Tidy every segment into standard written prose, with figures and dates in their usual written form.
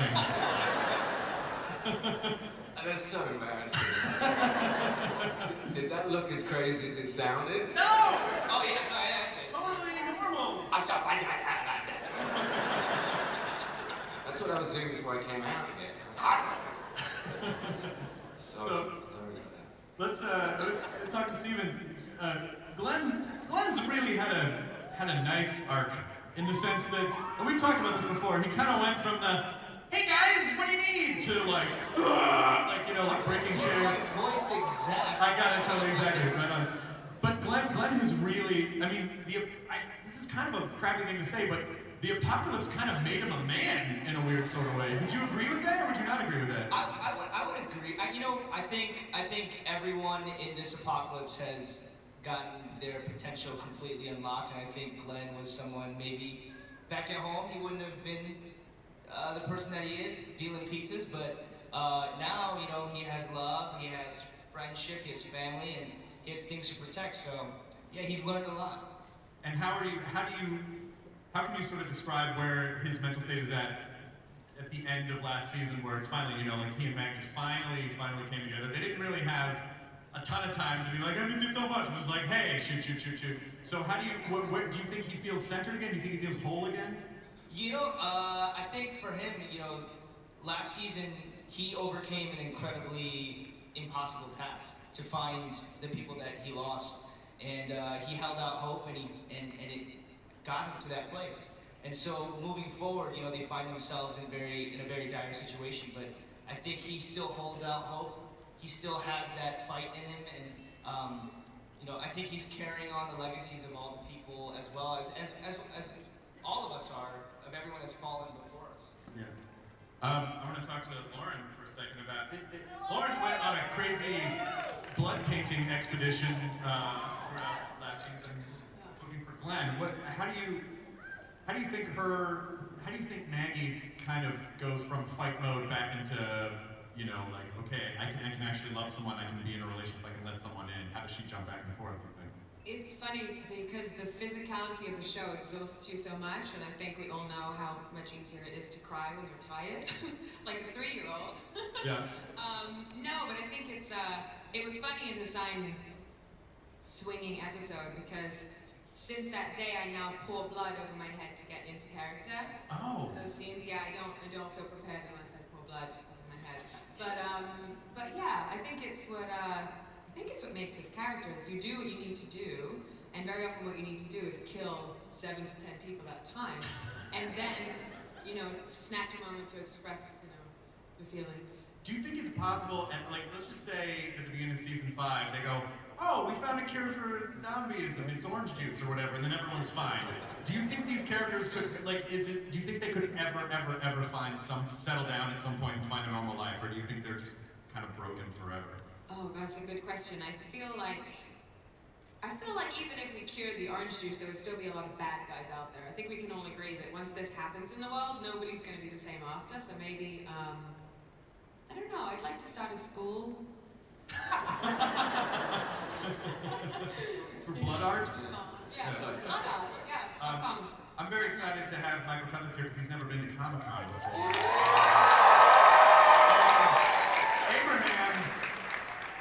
embarrassing. That's so embarrassing. Did that look as crazy as it sounded? No! Oh yeah, no, yeah, it's Totally normal. That's what I was doing before I came out here. Sorry about that. Let's talk to Steven. Glenn's really had a nice arc in the sense that, and we've talked about this before, he kind of went from the, hey guys, what do you need? To like breaking chairs. voice exact. I got it totally exactly. Right on. But Glenn has really, I mean, this is kind of a crappy thing to say, but the apocalypse kind of made him a man in a weird sort of way. Would you agree with that, or would you not agree with that? I would agree. I think everyone in this apocalypse has gotten their potential completely unlocked, and I think Glenn was someone maybe back at home he wouldn't have been the person that he is, dealing pizzas, but now, he has love, he has friendship, he has family, and he has things to protect, so yeah, he's learned a lot. And how can you sort of describe where his mental state is at the end of last season, where it's finally, like he and Maggie finally came together. They didn't really have a ton of time to be like, I miss you so much. It was like, hey, shoot. So how do you think he feels centered again? Do you think he feels whole again? I think for him, last season he overcame an incredibly impossible task to find the people that he lost, and he held out hope, and it got him to that place. And so moving forward, they find themselves in a very dire situation. But I think he still holds out hope. He still has that fight in him, and I think he's carrying on the legacies of all the people, as well as all of us are, of everyone that's fallen before us. Yeah. I want to talk to Lauren for a second about it. Lauren went on a crazy blood painting expedition throughout last season, looking for Glenn. How do you think Maggie kind of goes from fight mode back into, okay, I can actually love someone, I can be in a relationship, I can let someone in. How does she jump back and forth, you think? It's funny because the physicality of the show exhausts you so much, and I think we all know how much easier it is to cry when you're tired, like a 3-year-old. Yeah. No, but I think it was funny in the Sign swinging episode because since that day I now pour blood over my head to get into character. Oh. Those scenes, yeah, I don't feel prepared unless I pour blood over my head. But yeah, I think it's what makes this character is you do what you need to do, and very often what you need to do is kill 7 to 10 people at a time, and then snatch a moment to express the feelings. Do you think it's possible, and let's just say at the beginning of season 5, they go, oh, we found a cure for zombies, and it's orange juice or whatever, and then everyone's fine. Do you think these characters could, do you think they could ever settle down at some point and find a normal life, or do you think they're just kind of broken forever? Oh, that's a good question. I feel like even if we cured the orange juice, there would still be a lot of bad guys out there. I think we can all agree that once this happens in the world, nobody's going to be the same after, so maybe, I don't know, I'd like to start a school. For blood art? Yeah, blood art, yeah. I'm very excited to have Michael Cutlets here because he's never been to Comic-Con before.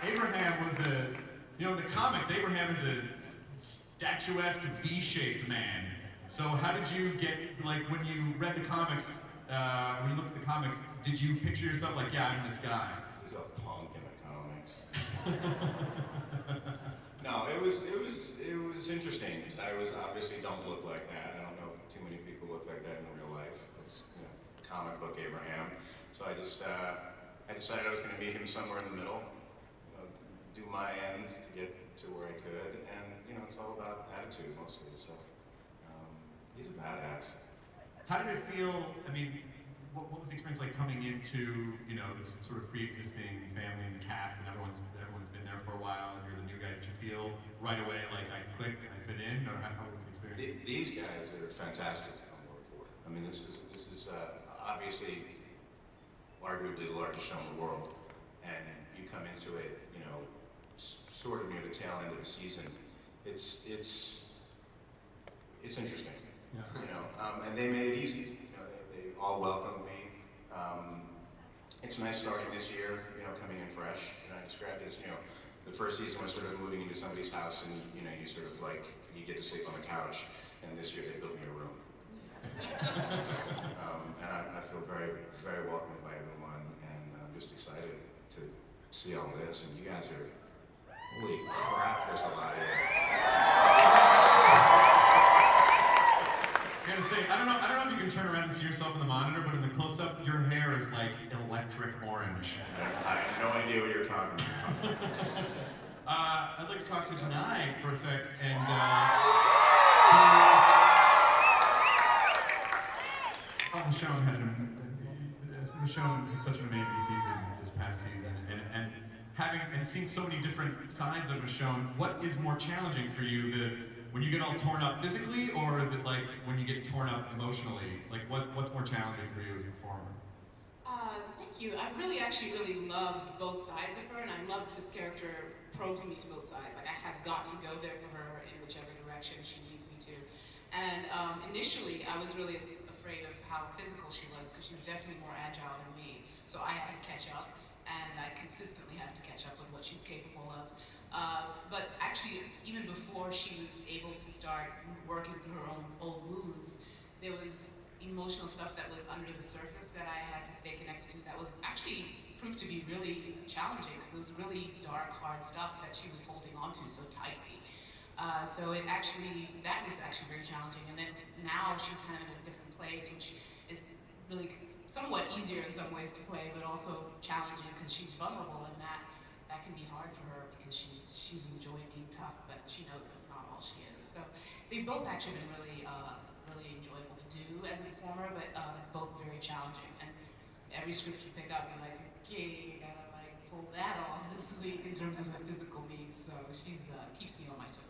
Abraham was in the comics, Abraham is a statuesque V-shaped man. So how did you get, when you read the comics, when you looked at the comics, did you picture yourself like, yeah, I'm this guy? He's a punk in the comics. No, it was interesting because I obviously don't look like that. I don't know if too many people look like that in real life. It's comic book Abraham. So I decided I was going to meet him somewhere in the middle, do my end to get to where I could, and it's all about attitude mostly. So he's a badass. How did it feel? I mean, what was the experience like coming into this sort of pre-existing family and cast, and everyone's been there for a while, and you're the new guy? Did you feel right away like I click, I fit in, or how was the experience? These guys are fantastic to come work for. I mean, this is obviously arguably the largest show in the world, and you come into it, sort of near the tail end of the season. It's interesting, yeah. And they made it easy. They all welcomed me. It's nice starting this year, coming in fresh. And I described it as, the first season was sort of moving into somebody's house and, you sort of like, you get to sleep on the couch. And this year they built me a room. And I feel very, very welcomed by everyone. And I'm just excited to see all this. And you guys are, holy crap, there's a lot of you. I gotta say, I don't know if you can turn around and see yourself in the monitor, but in the close-up, your hair is like electric orange. I have no idea what you're talking about. I'd like to talk to Denai for a sec, and Michonne had such an amazing season this past season, and seeing so many different sides of Michonne, what is more challenging for you, when you get all torn up physically, or is it like when you get torn up emotionally? Like what's more challenging for you as a performer? Thank you. I actually really loved both sides of her, and I love that this character probes me to both sides. Like, I have got to go there for her in whichever direction she needs me to. And initially, I was really afraid of how physical she was, because she's definitely more agile than me. So I had to catch up, and I consistently have to catch up with what she's capable of. But actually, even before she was able to start working through her own old wounds, there was emotional stuff that was under the surface that I had to stay connected to that was actually proved to be really challenging, because it was really dark, hard stuff that she was holding on to so tightly. So that was actually very challenging. And then now she's kind of in a different place, which is really somewhat easier in some ways to play, but also challenging because she's vulnerable, and that can be hard for her because she's enjoying being tough, but she knows that's not all she is. So they've both actually been really enjoyable to do as a performer, but both very challenging. And every script you pick up, you're like, okay, you gotta like pull that off this week in terms of the physical needs. So she's keeps me on my toes.